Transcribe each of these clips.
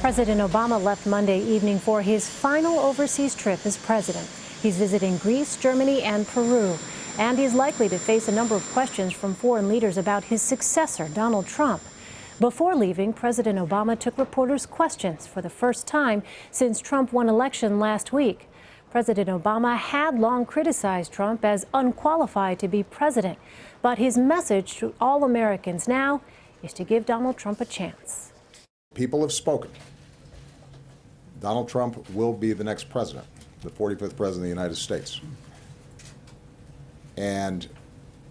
President Obama left Monday evening for his final overseas trip as president. He's visiting Greece, Germany, and Peru. And he's likely to face a number of questions from foreign leaders about his successor, Donald Trump. Before leaving, President Obama took reporters' questions for the first time since Trump won election last week. President Obama had long criticized Trump as unqualified to be president, but his message to all Americans now is to give Donald Trump a chance. People have spoken. Donald Trump will be the next president, the 45th president of the United States. And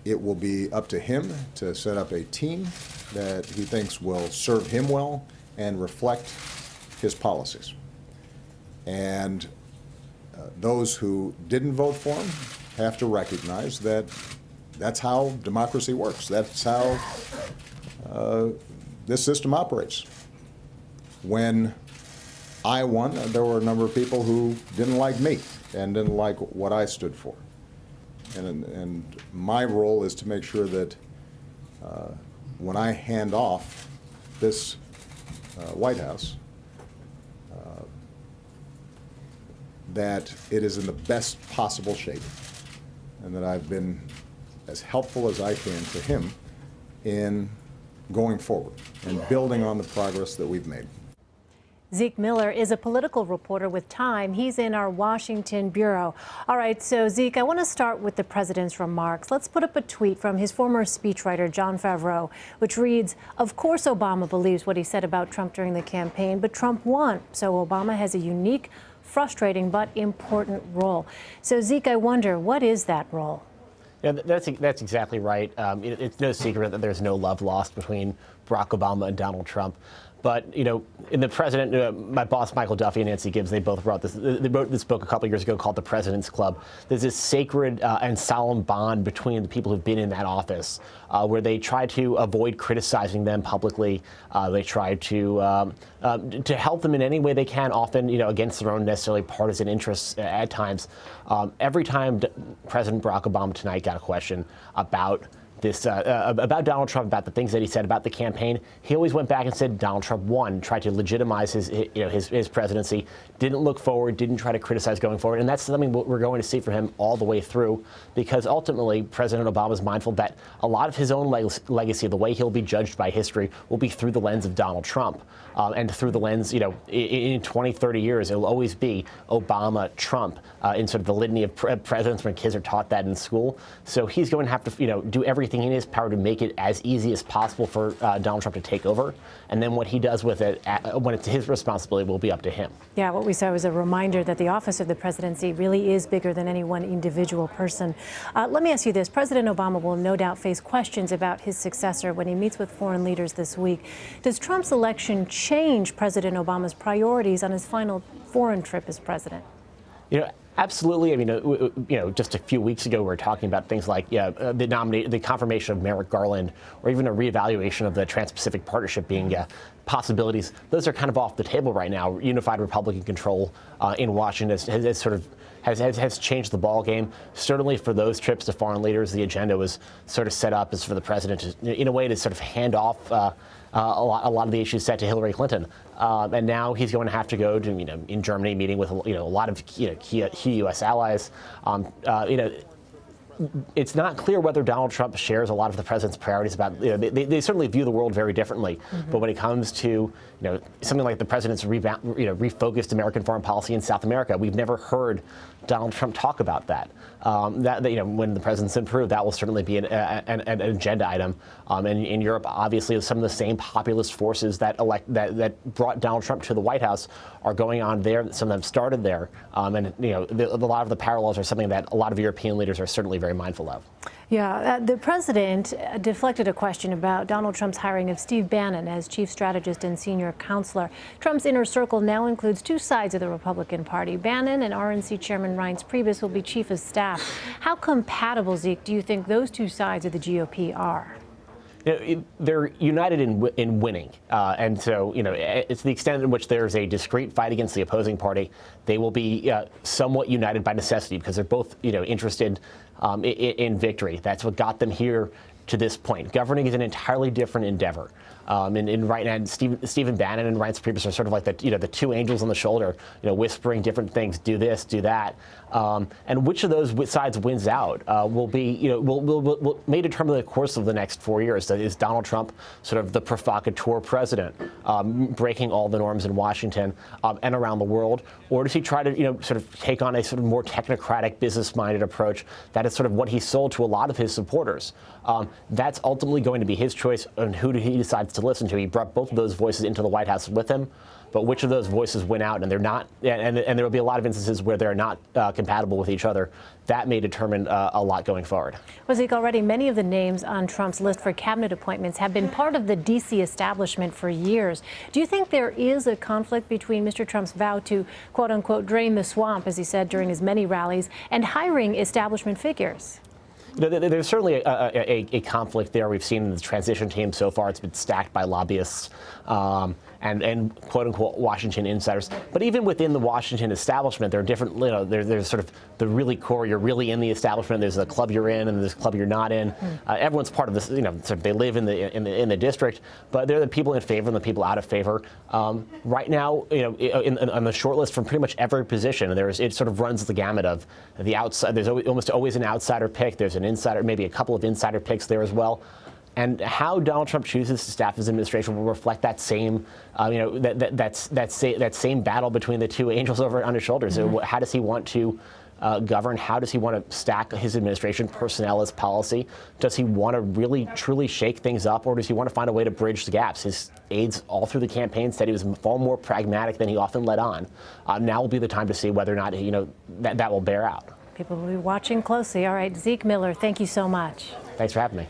it will be up to him to set up a team that he thinks will serve him well and reflect his policies. And those who didn't vote for him have to recognize that that's how democracy works. That's how this system operates. When I won, there were a number of people who didn't like me and didn't like what I stood for. And my role is to make sure that when I hand off this White House, that it is in the best possible shape, and that I've been as helpful as I can to him in going forward and building on the progress that we've made. Zeke Miller is a political reporter with Time. He's in our Washington bureau. All right, so Zeke, I want to start with the president's remarks. Let's put up a tweet from his former speechwriter, Jon Favreau, which reads, "Of course Obama believes what he said about Trump during the campaign, but Trump won. So Obama has a unique, frustrating, but important role." So Zeke, I wonder, what is that role? Yeah, that's exactly right. It's no secret that there's no love lost between Barack Obama and Donald Trump. But, you know, in the president, my boss, Michael Duffy and Nancy Gibbs, they both wrote this. They wrote this book a couple years ago called The President's Club. There's this sacred and solemn bond between the people who've been in that office, where they try to avoid criticizing them publicly. They try to help them in any way they can, often, you know, against their own necessarily partisan interests at times. Every time President Barack Obama tonight got a question about this about Donald Trump, about the things that he said about the campaign, he always went back and said Donald Trump won, tried to legitimize his presidency, didn't look forward, didn't try to criticize going forward. And that's something we're going to see from him all the way through, because ultimately President Obama is mindful that a lot of his own legacy, the way he'll be judged by history, will be through the lens of Donald Trump. And through the lens, you know, in 20, 30 years, it'll always be Obama, Trump, in sort of the litany of presidents when kids are taught that in school. So he's going to have to, you know, do everything in his power to make it as easy as possible for Donald Trump to take over. And then what he does with it, when it's his responsibility, will be up to him. Yeah, what we saw was a reminder that the office of the presidency really is bigger than any one individual person. Let me ask you this. President Obama will no doubt face questions about his successor when he meets with foreign leaders this week. Does Trump's election change President Obama's priorities on his final foreign trip as president? You know, absolutely. I mean, you know, just a few weeks ago, we were talking about things like the confirmation of Merrick Garland, or even a reevaluation of the Trans-Pacific Partnership being possibilities. Those are kind of off the table right now. Unified Republican control in Washington has changed the ball game. Certainly for those trips to foreign leaders, the agenda was sort of set up as for the president to, in a way, to sort of hand off a lot of the issues set to Hillary Clinton, and now he's going to have to go to, you know, in Germany, meeting with, you know, a lot of key U.S. allies. You know, it's not clear whether Donald Trump shares a lot of the president's priorities about, you know, they certainly view the world very differently. Mm-hmm. But when it comes to, you know, something like the president's refocused American foreign policy in South America, we've never heard Donald Trump talk about that. You know, when the president's improved, that will certainly be an agenda item. And in Europe, obviously, some of the same populist forces that brought Donald Trump to the White House are going on there. Some of them started there. And, you know, a lot of the parallels are something that a lot of European leaders are certainly very mindful of. Yeah, the president deflected a question about Donald Trump's hiring of Steve Bannon as chief strategist and senior counselor. Trump's inner circle now includes two sides of the Republican Party. Bannon and RNC Chairman Reince Priebus will be chief of staff. How compatible, Zeke, do you think those two sides of the GOP are? You know, they're united in winning, and so, you know, it's the extent in which there's a discrete fight against the opposing party. They will be somewhat united by necessity, because they're both, you know, interested in victory. That's what got them here to this point. Governing is an entirely different endeavor. And right now, Stephen Bannon and Reince Priebus are sort of like the two angels on the shoulder, whispering different things, do this, do that. And which of those sides wins out will may determine the course of the next 4 years. Is Donald Trump sort of the provocateur president, breaking all the norms in Washington and around the world, or does he try to sort of take on a sort of more technocratic, business-minded approach? That is sort of what he sold to a lot of his supporters. That's ultimately going to be his choice on who he decides to listen to. He brought both of those voices into the White House with him. But which of those voices win out, and they're not, and there will be a lot of instances where they're not compatible with each other. That may determine a lot going forward. Well, Zeke, already many of the names on Trump's list for cabinet appointments have been part of the D.C. establishment for years. Do you think there is a conflict between Mr. Trump's vow to, quote unquote, drain the swamp, as he said during his many rallies, and hiring establishment figures? There's certainly a conflict there. We've seen in the transition team so far, it's been stacked by lobbyists and quote-unquote Washington insiders. But even within the Washington establishment, there are different, there's sort of the really core, you're really in the establishment, there's a club you're in and there's a club you're not in. Everyone's part of this, sort of they live in the district, but they're the people in favor and the people out of favor. Right now, on the short list from pretty much every position, it sort of runs the gamut of the outside. There's almost always an outsider pick. There's an insider, maybe a couple of insider picks there as well. And how Donald Trump chooses to staff his administration will reflect that same, that same battle between the two angels over on his shoulders. So how does he want to govern? How does he want to stack his administration, personnel as policy? Does he want to really, truly shake things up, or does he want to find a way to bridge the gaps? His aides all through the campaign said he was far more pragmatic than he often let on. Now will be the time to see whether or not that will bear out. People will be watching closely. All right, Zeke Miller, thank you so much. Thanks for having me.